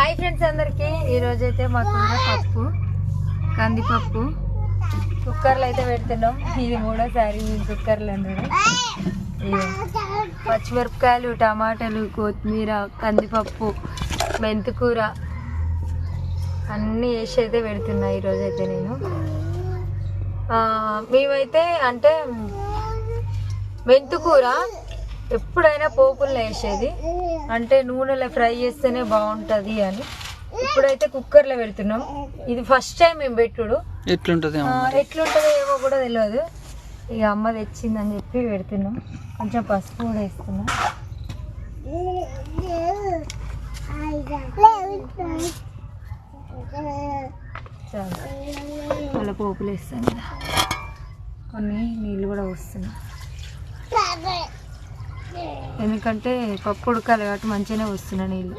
Hi friends అందరికి ఈరోజైతే మా కూర పప్పు కందిపప్పు కుక్కర్లో అయితే పెడుతున్నాం. ఇది మూడోసారి కుక్కర్లో పచ్చిమిరపకాయలు టమాటాలు కొత్తిమీర కందిపప్పు మెంతికూర అన్నీ వేసి అయితే పెడుతున్నా. ఈరోజైతే నేను మేమైతే అంటే మెంతికూర ఎప్పుడైనా పోపుల్లో వేసేది, అంటే నూనెలో ఫ్రై చేస్తేనే బాగుంటుంది అని. ఇప్పుడైతే కుక్కర్లో పెడుతున్నాం. ఇది ఫస్ట్ టైం మేము పెట్టుడు. ఎట్లుంటుందో ఏమో కూడా తెలియదు. ఇక అమ్మ తెచ్చిందని చెప్పి పెడుతున్నాం. కొంచెం పసుపు కూడా వేస్తున్నాం. చాలా మళ్ళీ పోపులు వేస్తాను కదా, కొన్ని నీళ్ళు కూడా పోస్తున్నాం. ఎందుకంటే పప్పు ఉడకాలి కాబట్టి మంచిగానే వస్తున్నా నీళ్ళు.